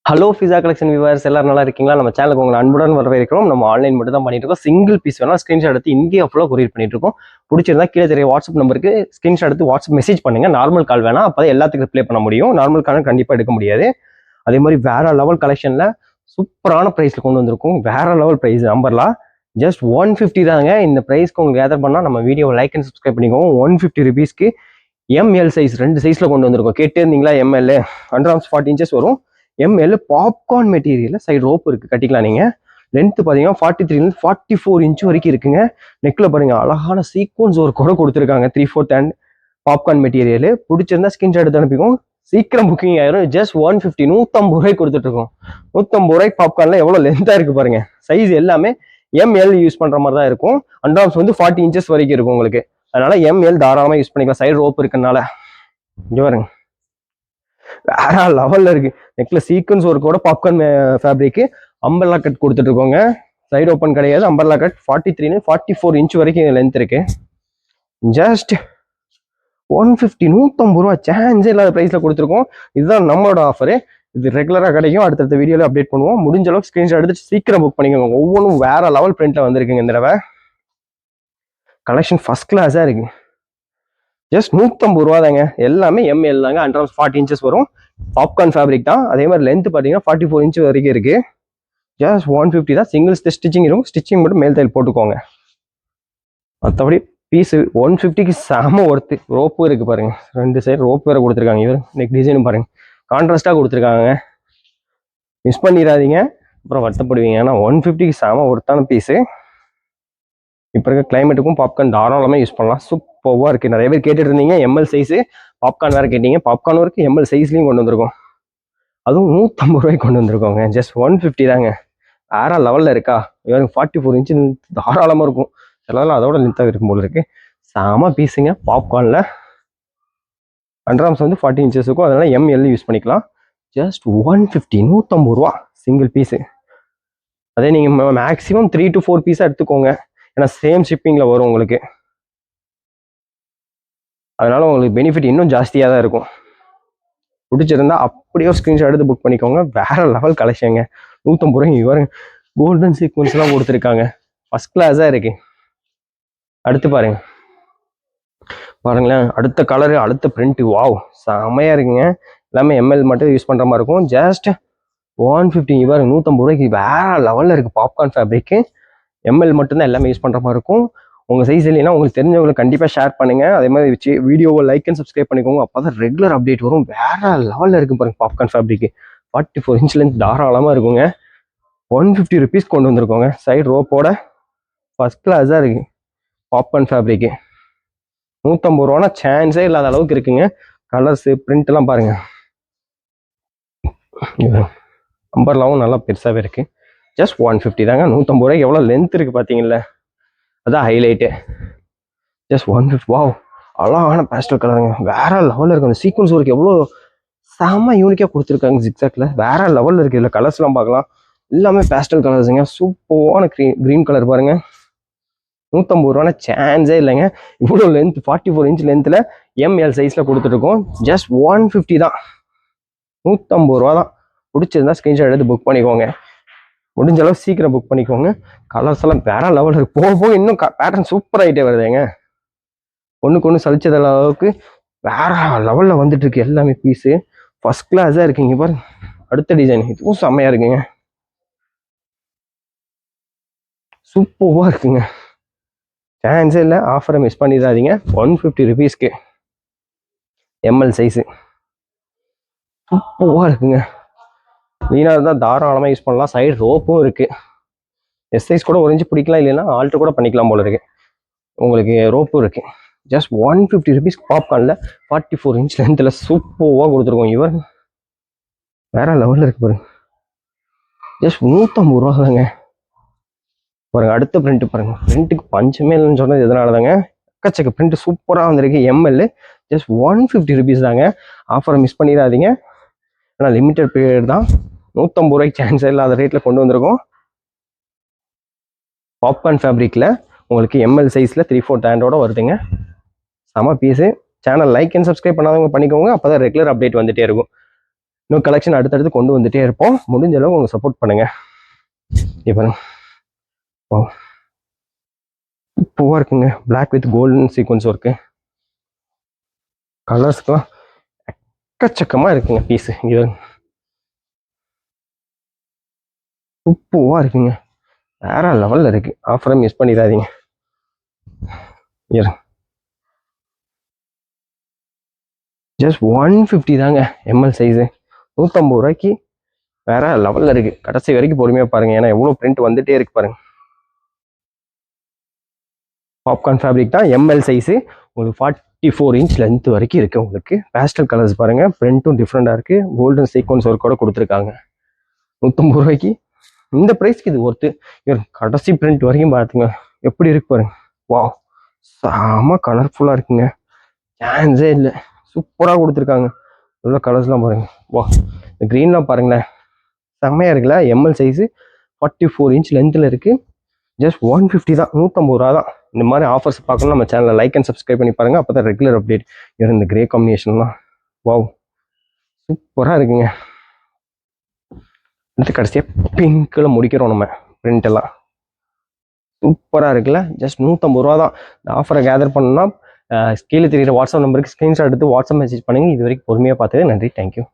Hello pizza collection viewers எல்லாரும் நல்லா இருக்கீங்களா? நம்ம சேனலுக்கு உங்களை அன்புடன் வரவேற்கிறோம். நம்ம ஆன்லைன் மட்டும் தான் பண்ணிட்டு இருக்கோம். சிங்கிள் பீஸ் வேணா ஸ்கிரீன்ஷாட் எடுத்து இந்தியா ஃபுல்லாக கொரியர் பண்ணிட்டு இருக்கோம். பிடிச்சிருந்தா கீழே தெரிய வாட்ஸ்அப் நம்பருக்கு ஸ்கிரீன்ஷாட் எடுத்து வாட்ஸ்அப் மெசேஜ் பண்ணுங்க. நார்மல் கால் வேணா, அப்பதான் எல்லாத்துக்கும் ரிப்ளை பண்ண முடியும். நார்மல் கால் கண்டிப்பா எடுக்க முடியாது. அதே மாதிரி வேற லெவல் கலெக்ஷன்ல சூப்பரான பிரைஸ்ல கொண்டு வந்திருக்கும். வேற லெவல் பிரைஸ் நம்பர்லாம் ஜஸ்ட் 150 தாங்க. இந்த பிரைஸ்க்கு உங்களுக்கு கேதர் பண்ணா நம்ம வீடியோ லைக் அண்ட் சப்ஸ்கிரைப் பண்ணிக்கோங்க. 150 ருபீஸ்க்கு எம்எல் சைஸ் 2 சைஸ்ல கொண்டு வந்திருக்கோம். கேட்டே இருந்தீங்களா? எம்எல் அண்டர் 40 இன்ச்சஸ் வரும். ML popcorn material side rope இருக்கு, கட்டிக்கலாம் நீங்க. லென்த் பாத்தீங்கன்னா 43 44 இன்ச் வரைக்கும் இருக்குங்க. நெக்ல பாருங்க அழகான சீக்வன்ஸ் ஒரு கூட கொடுத்துருக்காங்க. 3/4 ஹேண்ட் பாப்கார்ன் மெட்டீரியல். பிடிச்சிருந்தா ஸ்கிரீன்ஷாட் எடுத்து அனுப்பிக்கும். சீக்கிரம் புக்கிங் ஆயிரும். ஜஸ்ட் 150 150 ரூபாய்க்கு கொடுத்துட்டு இருக்கோம். 150 ரூபாய்க்கு பாப்கார்ன்ல எவ்வளவு லென்த்தா இருக்கு பாருங்க. சைஸ் எல்லாமே எம்எல் யூஸ் பண்ற மாதிரி தான் இருக்கும். அண்டாம்ஸ் வந்து 40 இன்ச்சஸ் வரைக்கும் இருக்கும் உங்களுக்கு. அதனால எம்எல் தாராளமா யூஸ் பண்ணிக்கலாம். சைடு ரோப் இருக்கனால. இங்க பாருங்க வேற லெவல்ல இருக்கு. நெக்ல சீக்வன்ஸ் ஒரு கூட பாப்கார்ன் ஃபேப்ரிக் அம்பர்லா கட் கொடுத்துட்டு இருக்கோங்க. சைடு ஓப்பன் கிடையாது. அம்பர்லா கட் 43 44 இன்ச் வரைக்கும் லென்த் இருக்கு. ஜஸ்ட் 150 150 ரூபா சான்ஸே இல்லாத பிரைஸ்ல கொடுத்துருக்கோம். இதுதான் நம்மளோட ஆஃபரு. இது ரெகுலரா கிடைக்கும். அடுத்தடுத்த வீடியோல அப்டேட் பண்ணுவோம். முடிஞ்ச அளவுக்கு ஸ்கிரீன்ஷாட் எடுத்து சீக்கிரம் புக் பண்ணிக்கோங்க. ஒவ்வொன்றும் வேற லெவல் பிரிண்ட்ல வந்திருக்குங்க. இந்த தடவை கலெக்ஷன் ஃபர்ஸ்ட் கிளாஸா இருக்கு. ஜஸ்ட் 150 ரூபா தாங்க. எல்லாமே எம்எல் தாங்க. அண்டர் 40 இன்ச்சஸ் வரும். பாப்கார்ன் ஃபேப்ரிக் தான். அதே மாதிரி லென்த் பார்த்தீங்கன்னா 44 இன்ச் வரைக்கும் இருக்கு. ஜஸ்ட் 150 தான். சிங்கிள் ஸ்டிச்சிங் இருக்கும். ஸ்டிச்சிங் மட்டும் மேல் தையல் போட்டுக்கோங்க. மற்றபடி பீஸ் 150க்கு செம ஒர்த்து. ரோப்பும் இருக்கு பாருங்க. 2 சைடு ரோப் வேற கொடுத்துருக்காங்க. இவர் நெக் டிசைனும் பாருங்க கான்ட்ராஸ்டா கொடுத்துருக்காங்க. மிஸ் பண்ணிடாதீங்க, அப்புறம் வருத்தப்படுவீங்க. ஏன்னா 150க்கு செம ஒர்த்தான பீஸு. இப்போ இருக்க கிளைமேட்டுக்கும் பாப்கார்ன் தாராளமாக யூஸ் பண்ணலாம். சூப்பராக இருக்குது. நிறைய பேர் கேட்டுட்டு இருந்தீங்க எம்எல் சைஸு. பாப்கார்ன் வேறு கேட்டீங்க. பாப்கார்ன் வரைக்கும் எம்எல் சைஸ்லையும் கொண்டு வந்திருக்கோம். அதுவும் 150 ரூபாய்க்கு கொண்டு வந்திருக்கோங்க. ஜஸ்ட் 150 தாங்க. வேற லெவலில் இருக்கா? 44 இன்ச்சு தாராளமாக இருக்கும். சிலதெல்லாம் அதோட லென்த்தாக இருக்கும் போல இருக்கு. செம பீஸுங்க. பாப்கார்னில் அண்டர்ஆர்ம்ஸ் வந்து 40 இன்ச்சஸ் இருக்கும். அதனால எம்எல் யூஸ் பண்ணிக்கலாம். ஜஸ்ட் 150 150 ரூபா சிங்கிள் பீஸு. அதே நீங்கள் மேக்ஸிமம் 3 to 4 பீஸாக எடுத்துக்கோங்க. ஏன்னா சேம் ஷிப்பிங்கில் வரும் உங்களுக்கு. அதனால உங்களுக்கு பெனிஃபிட் இன்னும் ஜாஸ்தியாக தான் இருக்கும். பிடிச்சிருந்தா அப்படியே ஸ்க்ரீன்ஷாட் எடுத்து புக் பண்ணிக்கோங்க. வேற லெவல் கலெக்ஷனுங்க. 150 ரூபாய்க்கு இவரு கோல்டன் சீக்வன்ஸ்லாம் கொடுத்துருக்காங்க. ஃபர்ஸ்ட் கிளாஸாக இருக்கு. அடுத்து பாருங்க, பாருங்களேன். அடுத்த கலரு, அடுத்த பிரிண்ட், வாவ் செமையா இருக்குங்க. எல்லாமே எம்எல் மட்டும் யூஸ் பண்ணுற மாதிரி இருக்கும். ஜஸ்ட் 150 இவர் 150 ரூபாய்க்கு வேற லெவலில் இருக்கு. பாப்கார்ன் ஃபேப்ரிக்கு எம்எல் மட்டும்தான் எல்லாமே யூஸ் பண்ணுற மாதிரி இருக்கும். உங்கள் சைஸ் இல்லைன்னா உங்களுக்கு தெரிஞ்சவங்களுக்கு கண்டிப்பாக ஷேர் பண்ணுங்க. அதே மாதிரி வீடியோவை லைக் அண்ட் சப்ஸ்கிரைப் பண்ணிக்கோங்க. அப்போ தான் ரெகுலர் அப்டேட் வரும். வேற லெவலில் இருக்கு பாருங்க. பாப்கார்ன் ஃபேப்ரிக்கு 44 இன்ச் லென்த் தாராளமாக இருக்குங்க. 150 ருபீஸ் கொண்டு வந்திருக்கோங்க. சைடு ரோப்போட ஃபர்ஸ்ட் கிளாஸாக இருக்கு. பாப்கார்ன் ஃபேப்ரிக்கு 150 ரூபானா சான்ஸே இல்லாத அளவுக்கு இருக்குங்க. கலர்ஸு பிரிண்ட் எல்லாம் பாருங்க. நம்பர்லாவும் நல்லா பெருசாகவே இருக்கு. ஜஸ்ட் 150 தாங்க. 150 ரூபாய்க்கு எவ்வளோ லென்த் இருக்கு பார்த்தீங்களா? அதான் ஹைலைட்டு. ஜஸ்ட் 150. வாவ் அழகான பேஸ்டல் கலருங்க. வேற லெவலில் இருக்கு. அந்த சீக்வன்ஸ் ஒர்க் எவ்வளோ செம்ம யூனிக்காக கொடுத்துருக்காங்க. ஜிக்ஸாக்ல வேற லெவலில் இருக்கு. இதில் கலர்ஸ்லாம் பார்க்கலாம். எல்லாமே பேஸ்டல் கலர்ஸுங்க. சூப்பரான க்ரீன் கலர் பாருங்க. 150 ரூபானா சான்ஸே இல்லைங்க. இவ்வளோ லென்த் 44 இன்ச் லென்த்தில் எம்எல் சைஸில் கொடுத்துருக்கோம். ஜஸ்ட் 150 தான். 150 ரூபா தான். பிடிச்சிருந்தா ஸ்க்ரீன்ஷாட் எடுத்து புக் பண்ணிக்கோங்க. முடிஞ்ச அளவு சீக்கிரம் புக் பண்ணிக்கோங்க. கலர்ஸ் எல்லாம் வேற லெவல் இருக்கு. போக போக இன்னும் பேட்டர்ன் சூப்பர் ஆகிட்டே வருதுங்க. ஒன்றுக்கு ஒன்று சலிச்சத அளவுக்கு வேற லெவலில் வந்துட்டு இருக்கு. எல்லாமே பீஸு ஃபர்ஸ்ட் கிளாஸாக இருக்குங்க. பாருங்க அடுத்த டிசைன், இதுவும் செம்மையா இருக்குங்க. சூப்பராக இருக்குங்க. சான்ஸே இல்லை. ஆஃபரை மிஸ் பண்ணிடாதீங்க. 150 ருபீஸ்க்கு எம்எல் சைஸு சூப்பராக இருக்குங்க. வீணாக இருந்தால் தாராளமாக யூஸ் பண்ணலாம். சைடு ரோப்பும் இருக்கு. எஸ் சைஸ் கூட ஒரு இன்ச்சு பிடிக்கலாம், இல்லைன்னா ஆல்ட்ரு கூட பண்ணிக்கலாம் போல இருக்கு. உங்களுக்கு ரோப்பும் இருக்கு. ஜஸ்ட் 150 ருபீஸ் பாப்கார்னில் 44 இன்ச் லென்த்தில் சூப்பராக கொடுத்துருக்கோம். இவர் வேற லெவலில் இருக்கு பாருங்க. ஜஸ்ட் 150 ரூபா தாங்க. பாருங்க அடுத்த பிரிண்ட் பாருங்க. பிரிண்ட்டுக்கு பஞ்சமே இல்லைன்னு சொன்னது எதனால தாங்க. எக்கச்சக்க பிரிண்ட் சூப்பராக வந்திருக்கு. எம்எல் ஜஸ்ட் 150 ருபீஸ் தாங்க. ஆஃபரை மிஸ் பண்ணிடாதீங்க. ஆனால் லிமிட்டட் பீரியட் தான். 150 ரூபாய்க்கு சான்ஸ் இல்லாத ரேட்டில் கொண்டு வந்திருக்கோம். பாப்கார்ன் ஃபேப்ரிக்கில் உங்களுக்கு எம்எல் சைஸில் 3/4 ஹேண்டோட வருதுங்க. செம piece. Channel like and subscribe பண்ணாதவங்க பண்ணிக்கோங்க. அப்போ தான் ரெகுலர் அப்டேட் வந்துட்டே இருக்கும். இன்னும் கலெக்ஷன் அடுத்தடுத்து கொண்டு வந்துட்டே இருப்போம். முடிஞ்ச அளவு உங்க சப்போர்ட் பண்ணுங்க. இப்போ பூவா இருக்குங்க, black with golden sequence work. கலர்ஸ்க்குலாம் எக்கச்சக்கமா இருக்குங்க பீஸ். இங்க பூவா இருக்குங்க, வேற லெவல்ல இருக்கு. ஆஃபரை மிஸ் பண்ணிடாதீங்க. ஜஸ்ட் 150 தாங்க எம்எல் சைஸு, 150 ரூபாய்க்கு வேற லெவல்ல இருக்கு. கடைசி வரைக்கும் பொறுமையா பாருங்க, ஏன்னா எவ்வளவு பிரிண்ட் வந்துட்டே இருக்கு பாருங்க. பாப்கார்ன் ஃபேப்ரிக் தான், எம்எல் சைஸு, உங்களுக்கு 44 இன்ச் லென்த் வரைக்கும் இருக்கு. உங்களுக்கு பேஸ்டல் கலர்ஸ் பாருங்க, பிரிண்ட்டும் டிஃப்ரெண்டா இருக்கு. கோல்டன் சீக்வன்ஸ் ஒர்க் கூட கொடுத்துருக்காங்க. 150 ரூபாய்க்கு இந்த ப்ரைஸ்க்கு இது ஒர்த்து. கடைசி பிரிண்ட் வரைக்கும் பாத்துங்க எப்படி இருக்கு பாருங்க. வா, செம கலர்ஃபுல்லா இருக்குங்க, சான்ஸே இல்லை. சூப்பரா கொடுத்துருக்காங்க. உள்ள கலர்ஸ்லாம் பாருங்க. வா, இந்த க்ரீன்லாம் பாருங்களேன், செம்மையா இருக்குல்ல. எம்எல் சைஸு 44 இன்ச் லென்த்தில் இருக்கு. ஜஸ்ட் 150 தான், 150 ரூபா தான். இந்த மாதிரி ஆஃபர்ஸ் பார்க்கணும் நம்ம சேனலில் லைக் அண்ட் சப்ஸ்கிரைப் பண்ணி பாருங்க, அப்போ தான் ரெகுலர் அப்டேட். இந்த கிரே காம்பினேஷன்லாம் வாவ் சூப்பராக இருக்குங்க. அடுத்து கடைசியாக பிங்க்கில் முடிக்கிறோம் நம்ம. பிரிண்ட் எல்லாம் சூப்பராக இருக்குல்ல. ஜஸ்ட் 150 ரூபா தான். இந்த ஆஃபரை கேதர் பண்ணணும்னா கீழே தெரியுற வாட்ஸ்அப் நம்பருக்கு ஸ்க்ரீன்ஷாட் எடுத்து வாட்ஸ்அப் மெசேஜ் பண்ணுங்க. இது வரைக்கும் பொறுமையாக பார்த்தது நன்றி, தேங்க்யூ.